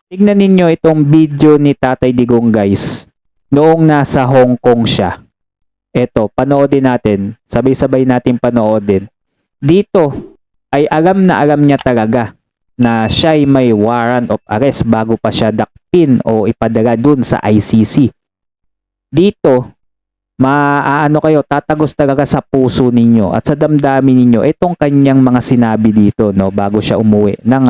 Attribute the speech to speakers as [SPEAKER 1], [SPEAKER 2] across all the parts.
[SPEAKER 1] Tignan ninyo itong video ni Tatay Digong guys. Noong nasa Hong Kong siya. Eto, panoodin natin. Sabay-sabay natin panoodin. Dito ay alam na alam niya talaga na siya ay may warrant of arrest bago pa siya dakpin o ipadala dun sa ICC. Dito, maaano kayo, tatagos talaga sa puso ninyo at sa damdamin ninyo itong kanyang mga sinabi dito no, bago siya umuwi ng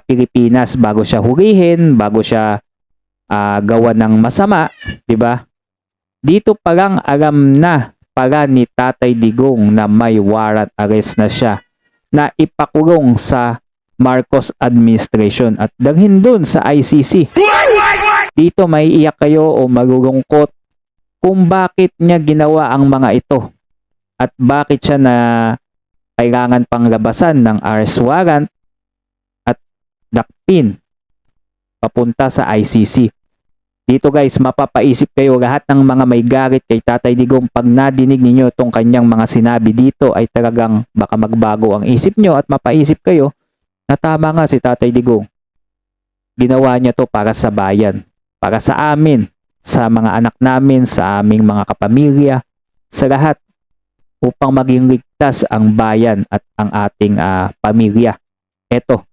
[SPEAKER 1] Pilipinas, bago siya hulihin, bago siya gawa ng masama, 'di ba? Dito pa lang alam na pala ni Tatay Digong na may warrant arrest na siya na ipakulong sa Marcos administration at dalhin dun sa ICC. Dito may iyak kayo o malulungkot kung bakit niya ginawa ang mga ito at bakit siya na kailangan pang labasan ng arrest warrant at dakpin papunta sa ICC. Dito guys, mapapaisip kayo lahat ng mga may galit kay Tatay Digong pag nadinig ninyo itong kanyang mga sinabi dito ay talagang baka magbago ang isip nyo at mapaisip kayo na tama nga si Tatay Digong. Ginawa niya to para sa bayan, para sa amin, sa mga anak namin, sa aming mga kapamilya, sa lahat upang maging ligtas ang bayan at ang ating pamilya. Eto,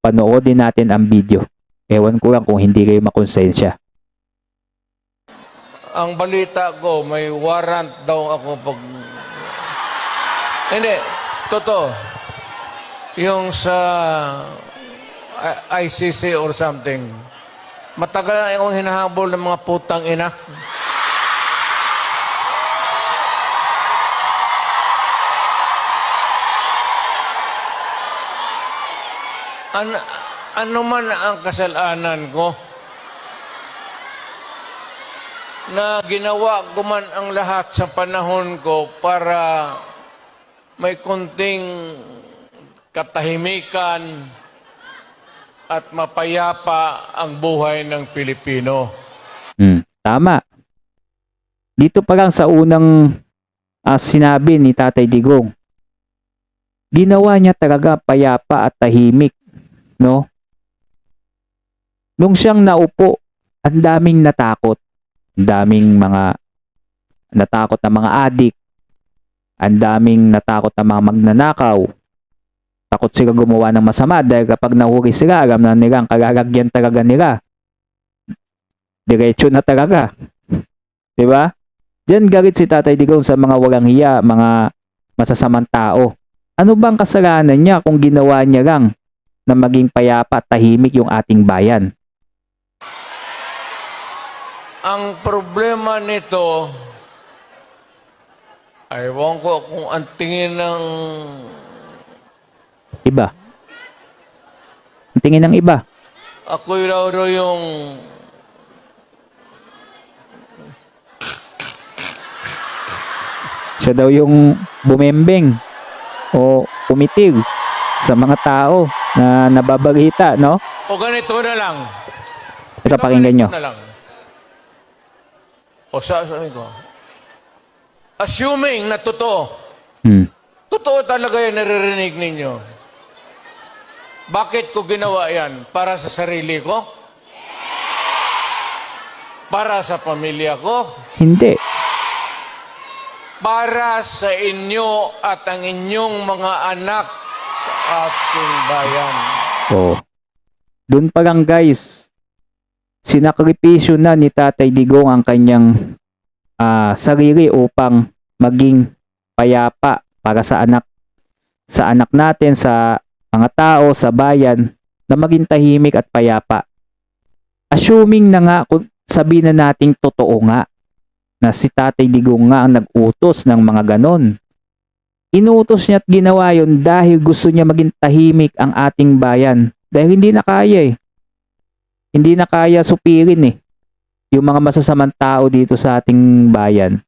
[SPEAKER 1] panoodin natin ang video. Ewan ko lang kung hindi kayo makonsensya.
[SPEAKER 2] Ang balita ko, may warrant daw ako pag... Hindi, totoo. Yung sa ICC or something. Matagal na akong hinahabol ng mga putang ina. Ano man ang kasalanan ko? Na ginawa ko man ang lahat sa panahon ko para may konting katahimikan at mapayapa ang buhay ng Pilipino.
[SPEAKER 1] Tama. Dito pa lang sa unang sinabi ni Tatay Digong, ginawa niya talaga payapa at tahimik, no? Nung siyang naupo, ang daming natakot. Ang daming mga natakot na mga adik, ang daming natakot na mga magnanakaw. Takot sila gumawa ng masama dahil kapag nahuli sila, alam na nila ang kalalagyan talaga nila. Diretso na talaga. Diba? Diyan galit si Tatay Digong sa mga walang hiya, mga masasamang tao. Ano bang kasalanan niya kung ginawa niya lang na maging payapa, tahimik yung ating bayan?
[SPEAKER 2] Ang problema nito, ewan ko kung ang tingin ng
[SPEAKER 1] iba. Ang tingin ng iba.
[SPEAKER 2] ako raw yung
[SPEAKER 1] Siya daw yung bumembeng o pumitig sa mga tao na nababalita, no?
[SPEAKER 2] o ganito na lang.
[SPEAKER 1] Ito, pakinggan nyo.
[SPEAKER 2] Na lang. O sabi ko, assuming na totoo, totoo talaga yung naririnig ninyo. Bakit ko ginawa yan? Para sa sarili ko? Para sa pamilya ko?
[SPEAKER 1] Hindi.
[SPEAKER 2] Para sa inyo at ang inyong mga anak sa ating bayan.
[SPEAKER 1] Oh. Doon pa lang guys, sinakripisyo na ni Tatay Digong ang kanyang sarili upang maging payapa para sa anak natin, sa mga tao, sa bayan, na maging tahimik at payapa. Assuming na nga, kung sabihin na nating totoo nga, na si Tatay Digong nga ang nag-utos ng mga ganon. Inutos niya at ginawa yun dahil gusto niya maging tahimik ang ating bayan. Dahil hindi na kaya eh. Hindi na kaya supirin eh. Yung mga masasamang tao dito sa ating bayan.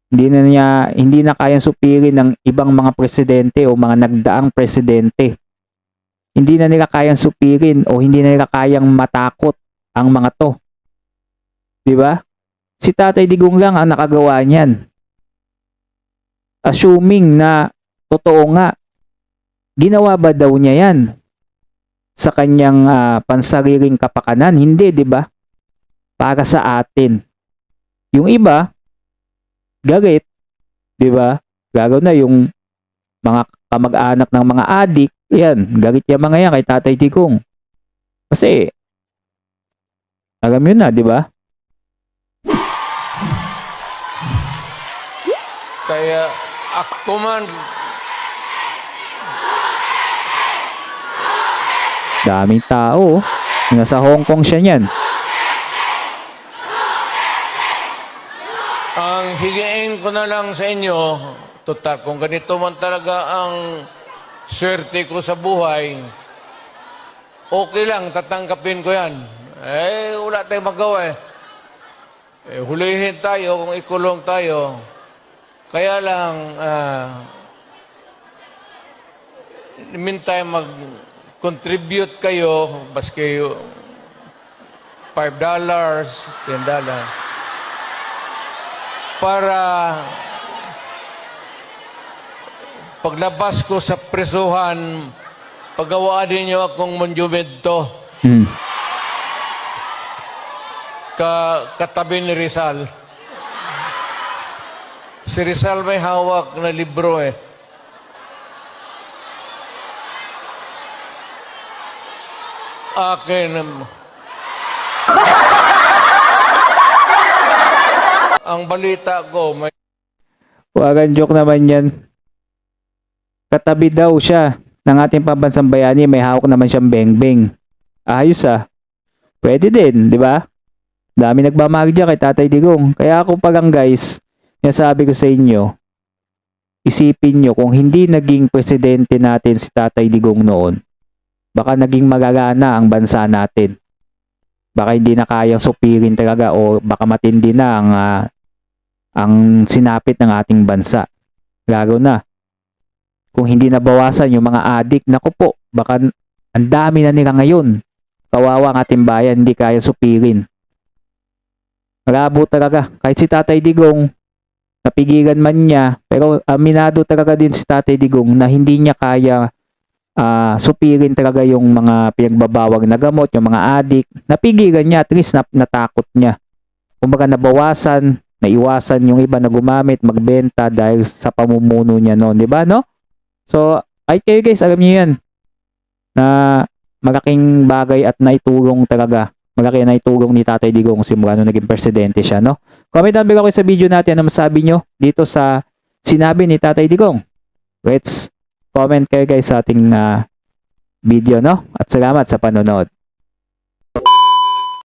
[SPEAKER 1] Hindi na kayang supirin ng ibang mga presidente o mga nagdaang presidente. Hindi na nila kayang supirin o hindi na nila kayang matakot ang mga to. 'Di ba? Si Tatay Digong lang ang nakagawa niyan. Assuming na totoo nga, ginawa ba daw niya yan? sa kanyang pansariling kapakanan. Hindi, di ba? Para sa atin. Yung iba, galit, di ba? Lalo na yung mga kamag-anak ng mga adik, yan, galit yung mga yan kay Tatay Digong. Kasi, alam yun na, di ba?
[SPEAKER 2] Kaya ako man,
[SPEAKER 1] Daming tao. Nasa Hong Kong siya niyan.
[SPEAKER 2] ang higiin ko na lang sa inyo, total, kung ganito man talaga ang swerte ko sa buhay, okay lang, tatanggapin ko yan. Wala tayong magawa hulihin tayo kung ikulong tayo. Kaya lang, in the meantime, mag-contribute kayo, baski $5, $10, para paglabas ko sa presuhan, pagawaan ninyo akong monumento katabi ni Rizal. Si Rizal may hawak na libro Akin. Ang balita ko, may
[SPEAKER 1] Wagan joke naman yan. Katabi daw siya ng ating pambansang bayani, may hawak naman siyang bengbeng. Ayos Pwede din, di ba? Dami nagmamahal dyan kay Tatay Digong. Kaya ako pa lang guys, sabi ko sa inyo, isipin nyo kung hindi naging presidente natin si Tatay Digong noon, baka naging magagana ang bansa natin. Baka hindi na kayang supirin talaga o baka matindi na ang sinapit ng ating bansa. Lalo na kung hindi nabawasan yung mga adik, naku po, baka ang dami na nila ngayon. Kawawa ang ating bayan, hindi kaya supirin. Malabo talaga. Kahit si Tatay Digong, napigilan man niya, pero aminado talaga din si Tatay Digong na hindi niya kaya supirin talaga yung mga pinagbabawag na gamot, yung mga adik. Napigilan niya, at least natakot niya. Kumbaga nabawasan, naiwasan yung iba na gumamit, magbenta dahil sa pamumuno niya noon, di ba, no? So, ay kayo guys, alam niyo yan na malaking bagay at naitulong talaga. Malaki na itulong ni Tatay Digong simula nung naging presidente siya, no? Comment down below kayo sa video natin ano masabi nyo dito sa sinabi ni Tatay Digong. Let's comment kayo guys sa ating video, no? At salamat sa panonood.